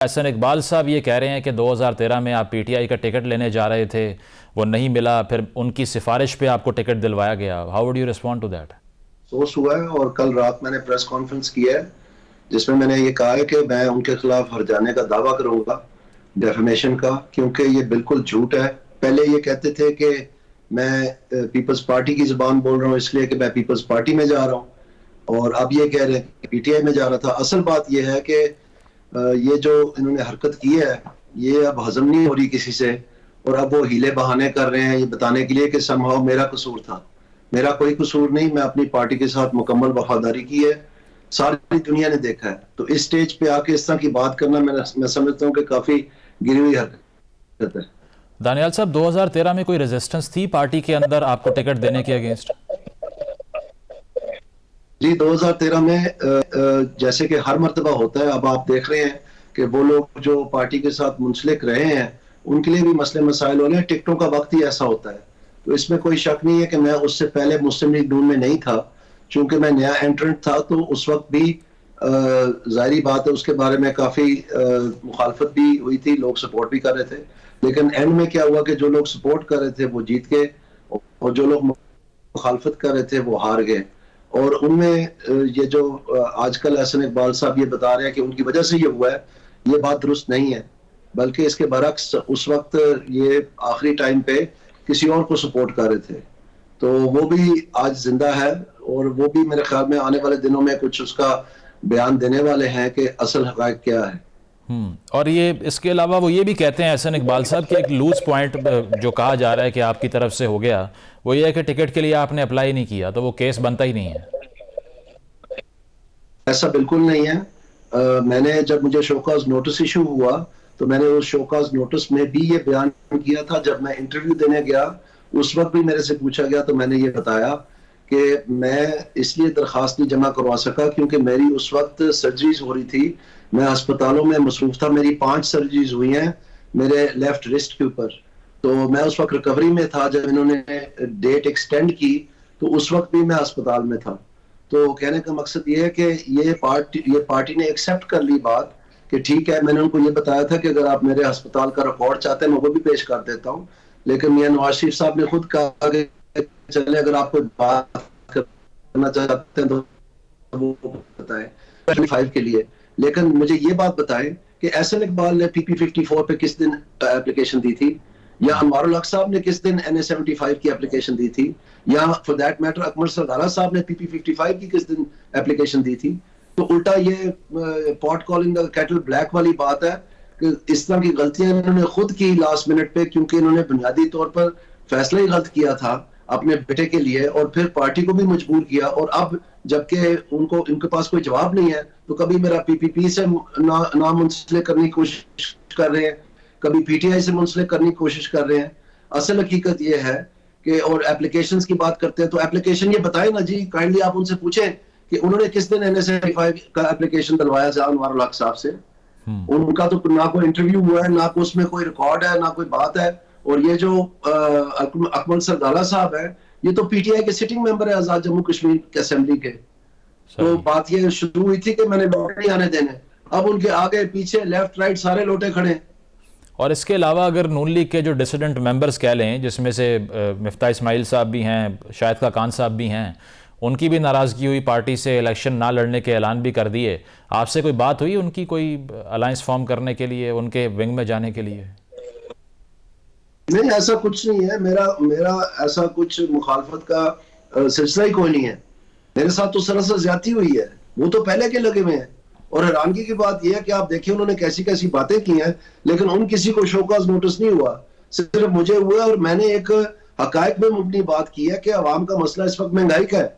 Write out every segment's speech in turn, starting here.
एहसन इकबाल साहब ये कह रहे हैं कि 2013 में आप पीटीआई का टिकट लेने जा रहे थे, वो नहीं मिला, फिर उनकी सिफारिश पे आपको टिकट दिलवाया गया। How would you respond to that? अफसोस हुआ है और कल रात मैंने प्रेस कॉन्फ्रेंस किया है जिसमें मैंने ये कहा है कि मैं उनके खिलाफ हर्जाने का दावा करूंगा, डेफेमेशन का, क्योंकि ये बिल्कुल झूठ है। पहले ये कहते थे कि मैं पीपल्स पार्टी की जुबान बोल रहा हूँ इसलिए कि मैं पीपल्स पार्टी में जा रहा हूँ, और अब ये कह रहे हैं कि पीटीआई में जा रहा था। असल बात ये है कि ये जो इन्होंने हरकत की है ये अब हजम नहीं हो रही किसी से, और अब वो हीले बहाने कर रहे हैं ये बताने के लिए कि समहाउ मेरा कसूर था। मेरा कोई कसूर नहीं, मैं अपनी पार्टी के साथ मुकम्मल वफादारी की है, सारी दुनिया ने देखा है। तो इस स्टेज पे आके इस तरह की बात करना मैं समझता हूँ कि काफी गिरी हुई हरकत है। दानियाल साहब, 2013 में कोई रेजिस्टेंस थी पार्टी के अंदर आपको टिकट देने के अगेंस्ट? जी, 2013 में जैसे कि हर मर्तबा होता है, अब आप देख रहे हैं कि वो लोग जो पार्टी के साथ मुंसलिक रहे हैं उनके लिए भी मसले मसाइल हो रहे हैं। टिकटों का वक्त ही ऐसा होता है, तो इसमें कोई शक नहीं है कि मैं उससे पहले मुस्लिम लीग नून में नहीं था। चूंकि मैं नया एंट्रेंट था तो उस वक्त भी जाहिर बात है उसके बारे में काफी मुखालफत भी हुई थी, लोग सपोर्ट भी कर रहे थे। लेकिन एंड में क्या हुआ कि जो लोग सपोर्ट कर रहे थे वो जीत गए और जो लोग मुखालफत कर रहे थे वो हार गए। और उनमें ये जो आजकल एहसन इकबाल साहब ये बता रहे हैं कि उनकी वजह से ये हुआ है, ये बात दुरुस्त नहीं है, बल्कि इसके बरक्स उस वक्त ये आखिरी टाइम पे किसी और को सपोर्ट कर रहे थे, तो वो भी आज जिंदा है और वो भी मेरे ख्याल में आने वाले दिनों में कुछ उसका बयान देने वाले हैं कि असल हक़ाइक़ क्या है। और ये इसके अलावा वो ये भी कहते हैं एहसन इकबाल साहब कि एक लूज पॉइंट जो कहा जा रहा है कि आपकी तरफ से हो गया, वो ये है कि टिकट के लिए आपने अप्लाई नहीं किया, तो वो केस बनता ही नहीं है। ऐसा बिल्कुल नहीं है। मैंने जब मुझे शोकाज नोटिस इशू हुआ तो मैंने उस शोकाज नोटिस में भी ये बयान किया था। जब मैं इंटरव्यू देने गया उस वक्त भी मेरे से पूछा गया तो मैंने ये बताया कि मैं इसलिए दरखास्त नहीं जमा करवा सका क्योंकि मेरी उस वक्त सर्जरीज हो रही थी, मैं अस्पतालों में मसरूफ था। मेरी 5 सर्जरीज हुई हैं मेरे लेफ्ट रिस्ट के ऊपर, तो मैं उस वक्त रिकवरी में था। जब इन्होंने डेट एक्सटेंड की तो उस वक्त भी मैं अस्पताल में था। तो कहने का मकसद ये है कि ये पार्टी ने एक्सेप्ट कर ली बात कि ठीक है। मैंने उनको ये बताया था कि अगर आप मेरे अस्पताल का रिकॉर्ड चाहते हैं मैं वो भी पेश कर देता हूँ, लेकिन मियां नवाज शरीफ साहब ने खुद कहा कि चले अगर आप कोई बात करना चाहते हैं तो वो बताएं 5 के लिए। लेकिन मुझे ये बात बताएं कि एहसन इकबाल ने पीपी 54 पे किस दिन एप्लीकेशन दी थी, या अनवारुल हक साहब ने किस दिन NA 75 की एप्लीकेशन दी थी, या फॉर दैट मैटर अकमल सरदारा साहब ने पीपी 55 की किस दिन एप्लीकेशन दी थी। तो उल्टा ये pot calling the cattle black वाली बात है कि इस तरह की गलतियां इन्होंने खुद की लास्ट मिनट पे, क्योंकि इन्होंने बुनियादी तौर पर फैसला ही गलत किया था अपने बेटे के लिए और फिर पार्टी को भी मजबूर किया। और अब जबकि इनके पास कोई जवाब नहीं है तो कभी मेरा PPP से नाम मुंसलिक करने की कोशिश कर रहे हैं, कभी PTI से मुंसलिक करने की कोशिश कर रहे हैं। असल हकीकत ये है कि और एप्लीकेशंस की बात करते हैं तो एप्लीकेशन ये बताएं ना जी, काइंडली आप उनसे पूछें कि उन्होंने किस दिन NA 75 का एप्लीकेशन डलवाया था अनवारुल हक साहब से। उनका तो ना कोई इंटरव्यू हुआ है, ना कोई उसमें कोई रिकॉर्ड है, ना कोई बात है। और ये जो अकमल सरदारा साहब है ये तो PTI के सिटिंग मेंबर है आजाद जम्मू कश्मीर के असेंबली के। तो बात ये शुरू हुई थी कि मैंने लोटे नहीं आने देने, अब उनके आगे पीछे लेफ्ट राइट सारे लोटे खड़े हैं। और इसके अलावा अगर नून लीग के जो डिसिडेंट मेंबर्स कह लें, जिसमें से मिफ्ता इस्माइल साहब भी हैं, शाहिद का खान साहब भी हैं, उनकी भी नाराज़गी हुई, पार्टी से इलेक्शन ना लड़ने के ऐलान भी कर दिए। आपसे कोई बात हुई उनकी कोई अलायंस फॉर्म करने के लिए, उनके विंग में जाने के लिए? नहीं, ऐसा कुछ नहीं है। मेरा ऐसा कुछ मुखालफत का सिलसिला ही कोई नहीं है। मेरे साथ तो सरासर ज्यादती हुई है, वो तो पहले के लगे हुए हैं। और हैरानगी की बात यह है कि आप देखिए उन्होंने कैसी कैसी बातें की हैं, लेकिन उन किसी को शोकाज नोटिस नहीं हुआ, सिर्फ मुझे हुआ। और मैंने एक हकायक में मुबनी बात की है कि अवाम का मसला इस वक्त महंगाई का है।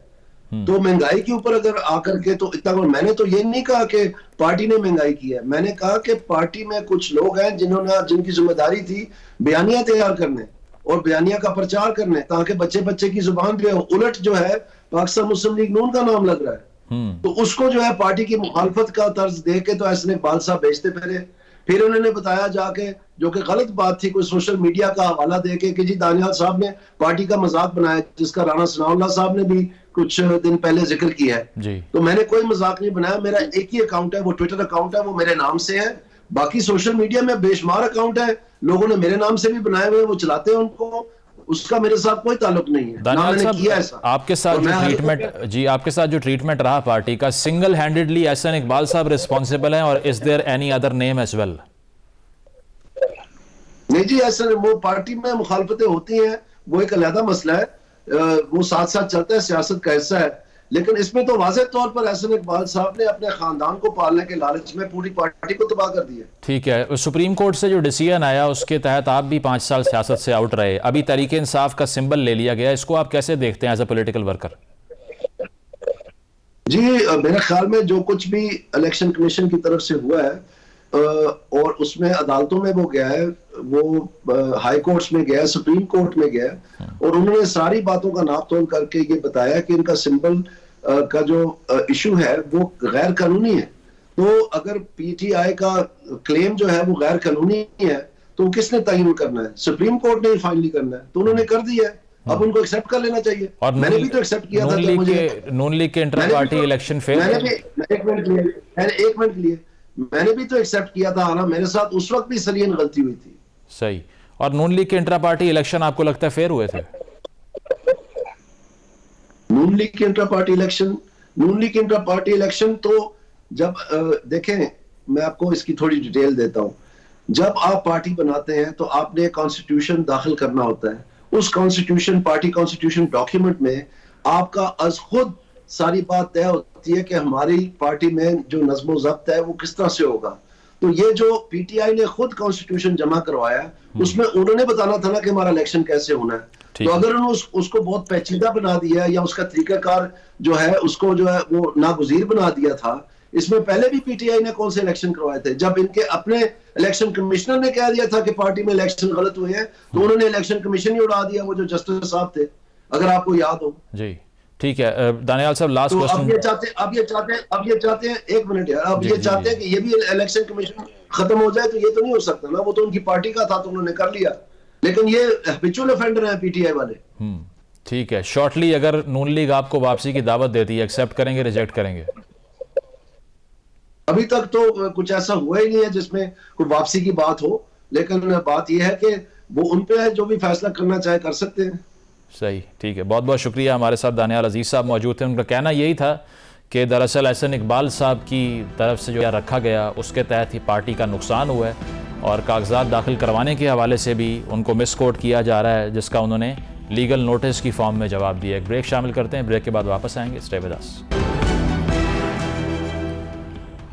तो महंगाई के ऊपर अगर आकर के तो इतना, मैंने तो ये नहीं कहा कि पार्टी ने महंगाई की है, मैंने कहा कि पार्टी में कुछ लोग हैं जिनकी जिम्मेदारी थी बयानिया तैयार करने और बयानिया का प्रचार करने, ताकि बच्चे बच्चे की जुबान पे उलट जो है पाकिस्तान मुस्लिम लीग नून का नाम लग रहा है। तो उसको जो है पार्टी की मुखालफत का तर्ज दे के तो एहसन इकबाल साहब भेजते फिर उन्होंने बताया जाके, जो कि गलत बात थी, कोई सोशल मीडिया का हवाला दे के कि जी दानियाल साहब ने पार्टी का मजाक बनाया, जिसका राणा सनाउल्लाह साहब ने भी कुछ दिन पहले जिक्र किया है। तो मैंने कोई मजाक नहीं बनाया, मेरा एक ही अकाउंट है, वो ट्विटर अकाउंट है, वो मेरे नाम से है। बाकी सोशल मीडिया में बेशुमार अकाउंट है, लोगों ने मेरे नाम से भी बनाए हुए, वो चलाते हैं उनको, उसका मेरे साथ कोई ताल्लुक नहीं है, ना दानियाल मैंने किया साहब, ऐसा। आपके साथ जो ट्रीटमेंट जी आपके साथ जो ट्रीटमेंट रहा पार्टी का, सिंगल हैंडेडली एहसन इकबाल साहब रिस्पॉन्सिबल हैं, और is there any other name as well? नहीं जी, ऐसा वो पार्टी में मुखालफतें होती हैं, वो एक अलग मसला है, वो साथ साथ चलता है, सियासत का हिस्सा है। लेकिन इसमें तो वाज़ेह तौर पर एहसन इकबाल साहब ने अपने खानदान को पालने के लालच में पूरी पार्टी को तबाह कर दिया। ठीक है, सुप्रीम कोर्ट से जो डिसीजन आया उसके तहत आप भी 5 साल सियासत से आउट रहे, अभी तरीके इंसाफ का सिंबल ले लिया गया, इसको आप कैसे देखते हैं एज अ पॉलिटिकल वर्कर? जी, मेरे ख्याल में जो कुछ भी इलेक्शन कमीशन की तरफ से हुआ है और उसमें अदालतों में वो गया है, वो हाई कोर्ट्स में गया है, सुप्रीम कोर्ट में गया है, और उन्होंने सारी बातों का नाप तोल करके ये बताया कि इनका सिंबल का जो इशू है वो गैर कानूनी है। तो अगर पीटीआई का क्लेम जो है वो गैर कानूनी है तो किसने तयन करना है? सुप्रीम कोर्ट ने फाइनली करना है, तो उन्होंने कर दिया है, अब उनको एक्सेप्ट कर लेना चाहिए। और मैंने भी तो एक्सेप्ट किया था जब मुझे नून लीग के इंटर पार्टी इलेक्शन फेल, मैंने भी तो एक्सेप्ट किया था ना, मेरे साथ उस वक्त भी सलीन गलती हुई थी। सही। और नून लीग के इंटर पार्टी इलेक्शन आपको लगता है फेयर हुए थे? नून लीग के इंटर पार्टी इलेक्शन तो जब देखें, मैं आपको इसकी थोड़ी डिटेल देता हूं। जब आप पार्टी बनाते हैं तो आपने कॉन्स्टिट्यूशन दाखिल करना होता है, उस कॉन्स्टिट्यूशन पार्टी कॉन्स्टिट्यूशन डॉक्यूमेंट में आपका अज खुद सारी बात तय होती है कि हमारी पार्टी में जो नज़्म ज़ब्त है वो किस तरह से होगा। तो ये जो पीटीआई ने खुद कॉन्स्टिट्यूशन जमा करवाया, उसमें उन्होंने बताना था ना कि हमारा इलेक्शन कैसे होना है। तो अगर उन्होंने उसको बहुत पेचीदा बना दिया या उसका तरीकाकार जो है उसको जो है वो नागुज़ीर बना दिया था। इसमें पहले भी पीटीआई ने कौन से इलेक्शन करवाए थे? जब इनके अपने इलेक्शन कमिश्नर ने कह दिया था कि पार्टी में इलेक्शन गलत हुए हैं, तो उन्होंने इलेक्शन कमीशन ही उड़ा दिया, वो जो जस्टिस साहब थे, अगर आपको याद हो। जी ठीक है, दानियाल साहब लास्ट क्वेश्चन। अब ये चाहते हैं एक मिनट यार, अब ये चाहते हैं कि ये भी इलेक्शन कमीशन खत्म हो जाए, तो ये तो नहीं हो सकता ना, वो तो उनकी पार्टी का था तो उन्होंने कर लिया, लेकिन ये हैबिचुअल ऑफेंडर हैं पीटीआई वाले। ठीक है, शॉर्टली अगर नून लीग आपको वापसी की दावत देती है, एक्सेप्ट करेंगे, रिजेक्ट करेंगे? अभी तक तो कुछ ऐसा हुआ ही नहीं है जिसमें कोई वापसी की बात हो, लेकिन बात यह है कि वो उन पे है, जो भी फैसला करना चाहे कर सकते हैं। सही, ठीक है, बहुत बहुत शुक्रिया। हमारे साथ दानियाल अजीज़ साहब मौजूद थे। उनका कहना यही था कि दरअसल एहसन इकबाल साहब की तरफ से जो रखा गया उसके तहत ही पार्टी का नुकसान हुआ है, और कागजात दाखिल करवाने के हवाले से भी उनको मिस कोट किया जा रहा है, जिसका उन्होंने लीगल नोटिस की फॉर्म में जवाब दिया। एक ब्रेक शामिल करते हैं, ब्रेक के बाद वापस आएंगे। Stay with us.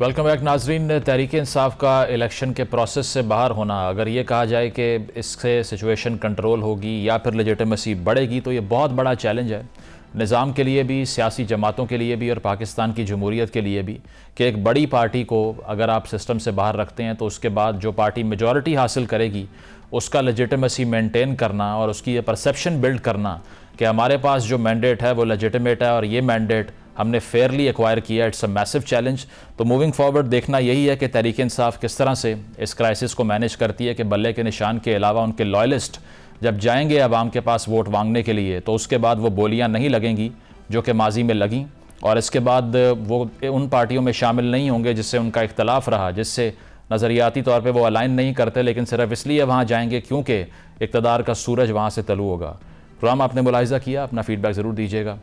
Welcome back नाजरीन। तहरीक इंसाफ का इलेक्शन के प्रोसेस से बाहर होना, अगर ये कहा जाए कि इससे सिचुएशन कंट्रोल होगी या फिर लेजिटिमेसी बढ़ेगी, तो ये बहुत बड़ा चैलेंज है निज़ाम के लिए भी, सियासी जमातों के लिए भी और पाकिस्तान की जमहूरियत के लिए भी, कि एक बड़ी पार्टी को अगर आप सिस्टम से बाहर रखते हैं तो उसके बाद जो पार्टी मेजॉरिटी हासिल करेगी उसका लेजिटिमेसी मेंटेन करना और उसकी ये परसेप्शन बिल्ड करना कि हमारे पास जो मैंडेट है वो लेजिटिमेट है और ये मैंडेट हमने फेयरली एक्वायर किया। It's a massive challenge. तो मूविंग फॉरवर्ड देखना यही है कि तहरीक इंसाफ किस तरह से इस क्राइसिस को मैनेज करती है कि बल्ले के निशान के अलावा उनके लॉयलिस्ट जब जाएंगे अवाम के पास वोट मांगने के लिए, तो उसके बाद वो बोलियां नहीं लगेंगी जो कि माजी में लगीं, और इसके बाद वो उन पार्टियों में शामिल नहीं होंगे जिससे उनका इख्तलाफ रहा, जिससे नज़रियाती तौर पे वो अलाइन नहीं करते, लेकिन सिर्फ इसलिए वहाँ जाएंगे क्योंकि इक़्तिदार का सूरज वहाँ से तलू होगा। प्रोग्राम आपने मुलाहिज़ा किया, अपना फ़ीडबैक ज़रूर दीजिएगा।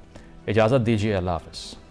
इजाज़त दीजिए, अल्लाह हाफ़िज़।